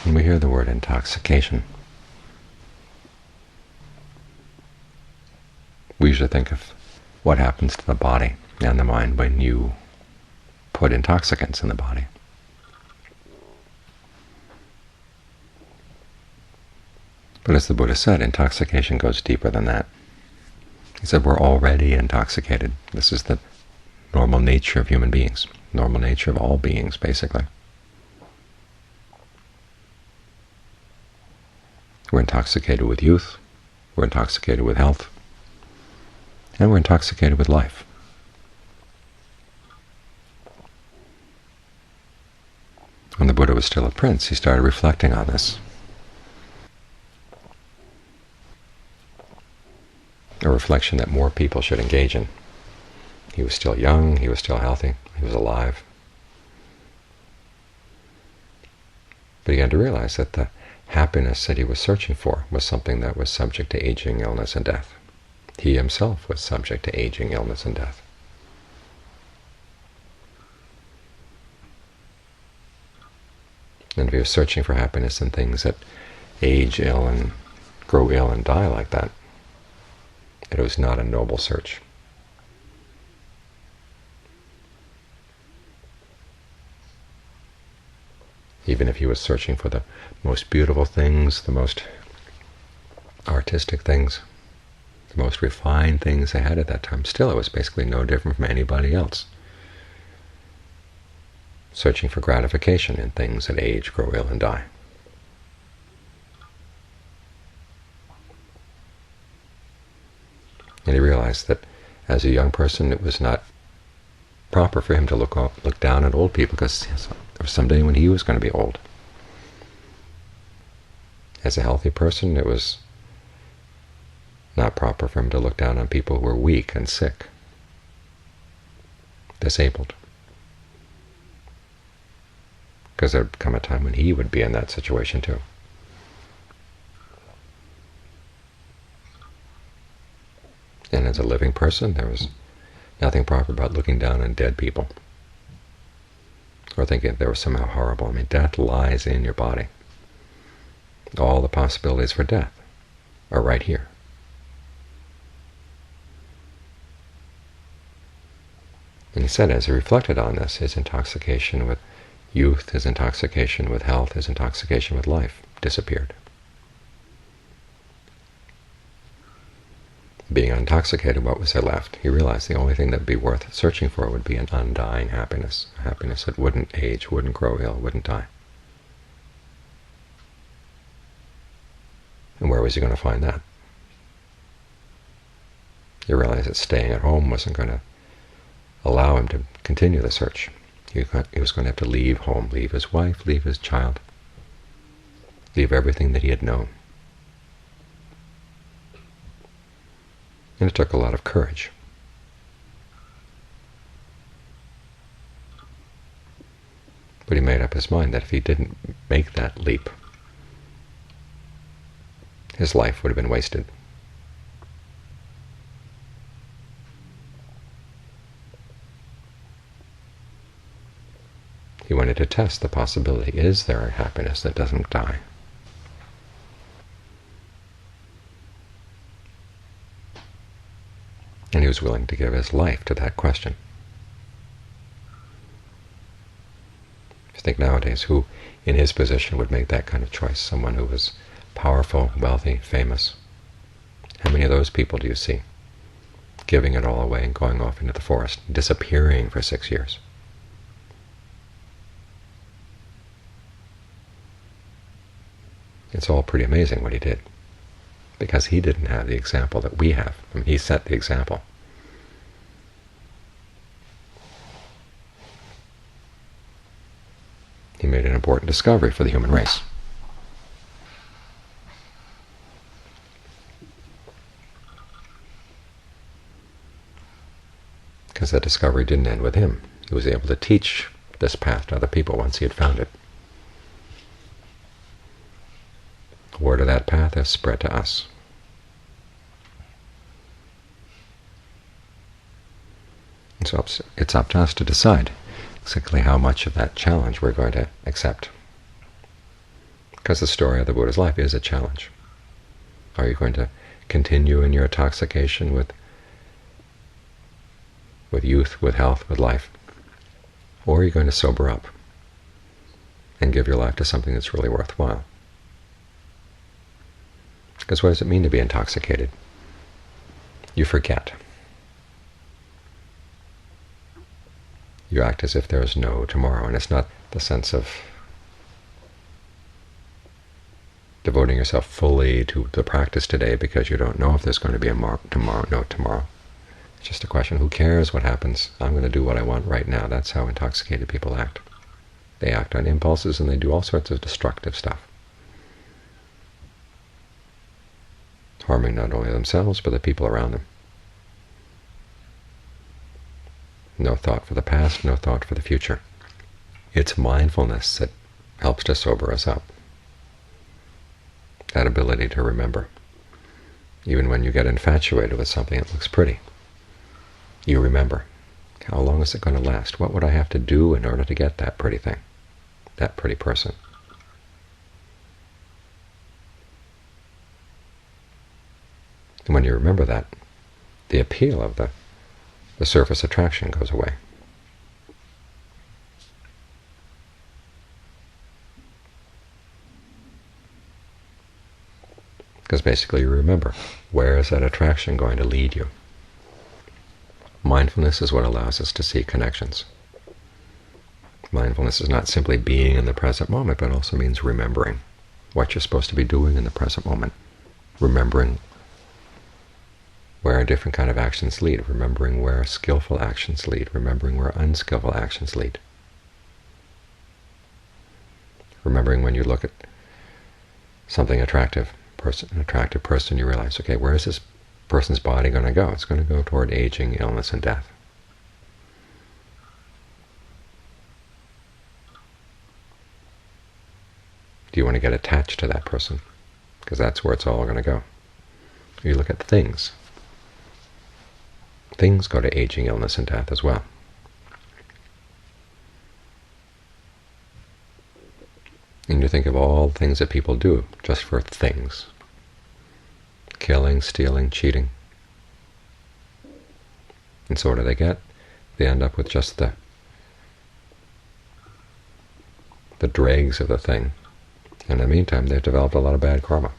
When we hear the word intoxication, we usually think of what happens to the body and the mind when you put intoxicants in the body. But as the Buddha said, intoxication goes deeper than that. He said we're already intoxicated. This is the normal nature of human beings, normal nature of all beings, basically. We're intoxicated with youth, we're intoxicated with health, and we're intoxicated with life. When the Buddha was still a prince, he started reflecting on this. A reflection that more people should engage in. He was still young, he was still healthy, he was alive. But he had to realize that the happiness that he was searching for was something that was subject to aging, illness, and death. He himself was subject to aging, illness, and death. And if he was searching for happiness in things that age ill and grow ill and die like that, it was not a noble search. Even if he was searching for the most beautiful things, the most artistic things, the most refined things they had at that time, still it was basically no different from anybody else. Searching for gratification in things that age, grow ill, and die. And he realized that as a young person it was not proper for him to look down at old people, because there was someday when he was going to be old. As a healthy person, it was not proper for him to look down on people who were weak and sick, disabled, because there would come a time when he would be in that situation too. And as a living person, there was nothing proper about looking down on dead people or thinking they were somehow horrible. I mean, death lies in your body. All the possibilities for death are right here. And he said, as he reflected on this, his intoxication with youth, his intoxication with health, his intoxication with life disappeared. Being intoxicated, what was there left? He realized the only thing that would be worth searching for would be an undying happiness, a happiness that wouldn't age, wouldn't grow ill, wouldn't die. And where was he going to find that? He realized that staying at home wasn't going to allow him to continue the search. He was going to have to leave home, leave his wife, leave his child, leave everything that he had known. And it took a lot of courage. But he made up his mind that if he didn't make that leap, his life would have been wasted. He wanted to test the possibility, is there a happiness that doesn't die? And he was willing to give his life to that question. I think nowadays, who in his position would make that kind of choice? Someone who was powerful, wealthy, famous. How many of those people do you see giving it all away and going off into the forest, disappearing for 6 years? It's all pretty amazing what he did, because he didn't have the example that we have. I mean, he set the example. He made an important discovery for the human race. Because that discovery didn't end with him. He was able to teach this path to other people once he had found it. The word of that path has spread to us. And so it's up to us to decide exactly how much of that challenge we're going to accept. Because the story of the Buddha's life is a challenge. Are you going to continue in your intoxication with youth, with health, with life? Or are you going to sober up and give your life to something that's really worthwhile? Because what does it mean to be intoxicated? You forget. You act as if there is no tomorrow, and it's not the sense of devoting yourself fully to the practice today because you don't know if there's going to be no tomorrow. It's just a question, who cares what happens? I'm going to do what I want right now. That's how intoxicated people act. They act on impulses and they do all sorts of destructive stuff, harming not only themselves but the people around them. No thought for the past, no thought for the future. It's mindfulness that helps to sober us up. That ability to remember. Even when you get infatuated with something that looks pretty, you remember, how long is it going to last? What would I have to do in order to get that pretty thing, that pretty person? And when you remember that, the appeal of the surface attraction goes away. Because basically you remember, where is that attraction going to lead you? Mindfulness is what allows us to see connections. Mindfulness is not simply being in the present moment, but also means remembering what you're supposed to be doing in the present moment, remembering where different kind of actions lead, remembering where skillful actions lead, remembering where unskillful actions lead. Remembering when you look at something attractive, an attractive person, you realize, okay, where is this person's body going to go? It's going to go toward aging, illness, and death. Do you want to get attached to that person? Because that's where it's all going to go. You look at things. Things go to aging, illness, and death as well. And you think of all the things that people do just for things. Killing, stealing, cheating. And so what do they get? They end up with just the dregs of the thing. And in the meantime, they've developed a lot of bad karma.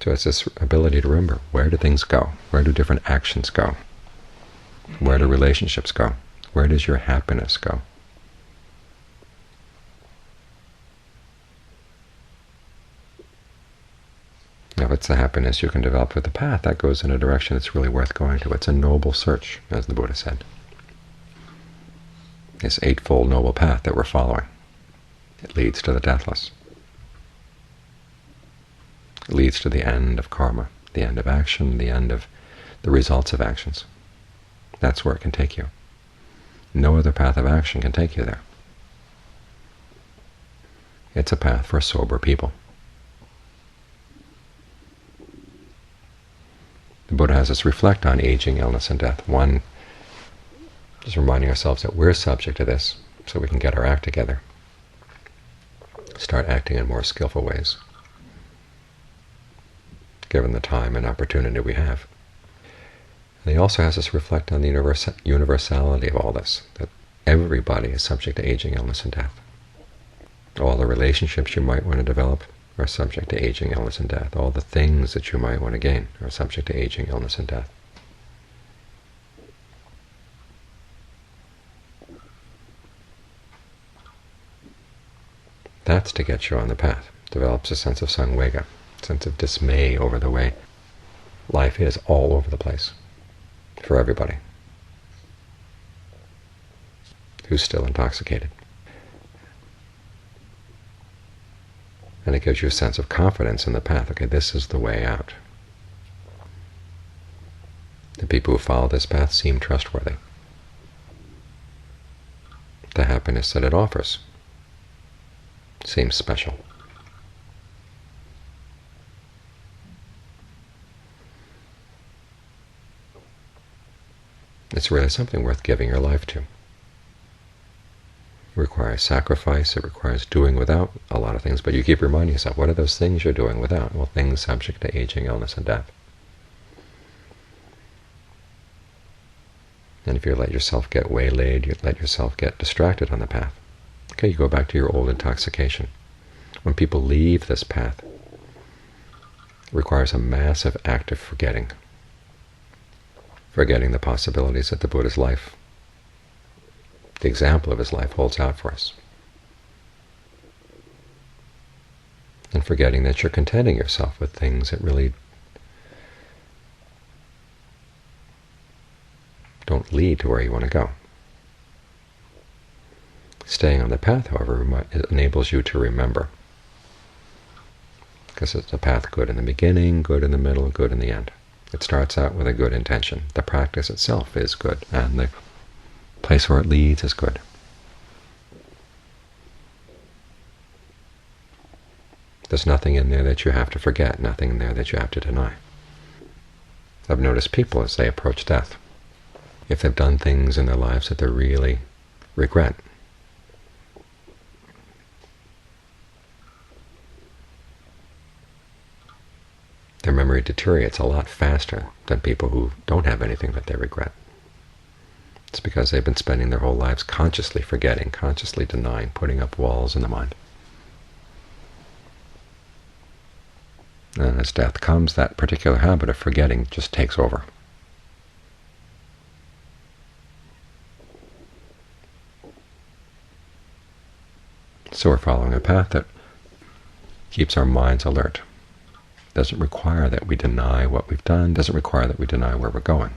So it's this ability to remember, where do things go? Where do different actions go? Where do relationships go? Where does your happiness go? Now, if it's the happiness you can develop with the path, that goes in a direction that's really worth going to. It's a noble search, as the Buddha said. This eightfold noble path that we're following. It leads to the deathless. It leads to the end of karma, the end of action, the end of the results of actions. That's where it can take you. No other path of action can take you there. It's a path for sober people. The Buddha has us reflect on aging, illness, and death. One, just reminding ourselves that we're subject to this, so we can get our act together. Start acting in more skillful ways, given the time and opportunity we have. And he also has us reflect on the universality of all this, that everybody is subject to aging, illness, and death. All the relationships you might want to develop are subject to aging, illness, and death. All the things that you might want to gain are subject to aging, illness, and death. That's to get you on the path. Develops a sense of samvega, a sense of dismay over the way life is all over the place for everybody who's still intoxicated. And it gives you a sense of confidence in the path. Okay, this is the way out. The people who follow this path seem trustworthy. The happiness that it offers seems special. It's really something worth giving your life to. It requires sacrifice. It requires doing without a lot of things, but you keep reminding yourself, what are those things you're doing without? Well, things subject to aging, illness, and death. And if you let yourself get waylaid, you let yourself get distracted on the path. Okay, you go back to your old intoxication. When people leave this path, it requires a massive act of forgetting the possibilities that the Buddha's life, the example of his life, holds out for us. And forgetting that you're contenting yourself with things that really don't lead to where you want to go. Staying on the path, however, enables you to remember, because it's a path good in the beginning, good in the middle, good in the end. It starts out with a good intention. The practice itself is good, and the place where it leads is good. There's nothing in there that you have to forget, nothing in there that you have to deny. I've noticed people as they approach death, if they've done things in their lives that they really regret, their memory deteriorates a lot faster than people who don't have anything that they regret. It's because they've been spending their whole lives consciously forgetting, consciously denying, putting up walls in the mind. And as death comes, that particular habit of forgetting just takes over. So we're following a path that keeps our minds alert. Doesn't require that we deny what we've done, doesn't require that we deny where we're going.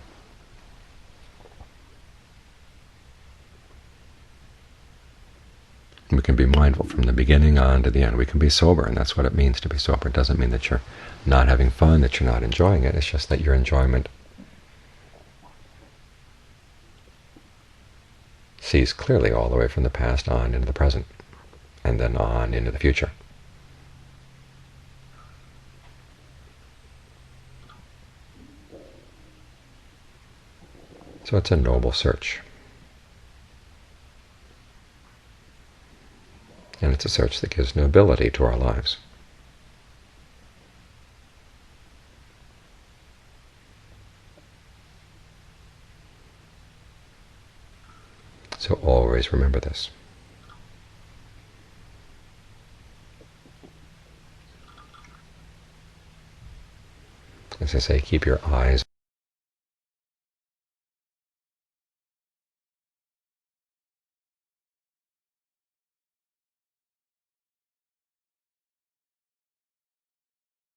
We can be mindful from the beginning on to the end. We can be sober, and that's what it means to be sober. It doesn't mean that you're not having fun, that you're not enjoying it. It's just that your enjoyment sees clearly all the way from the past on into the present, and then on into the future. So it's a noble search. And it's a search that gives nobility to our lives. So always remember this. As I say, keep your eyes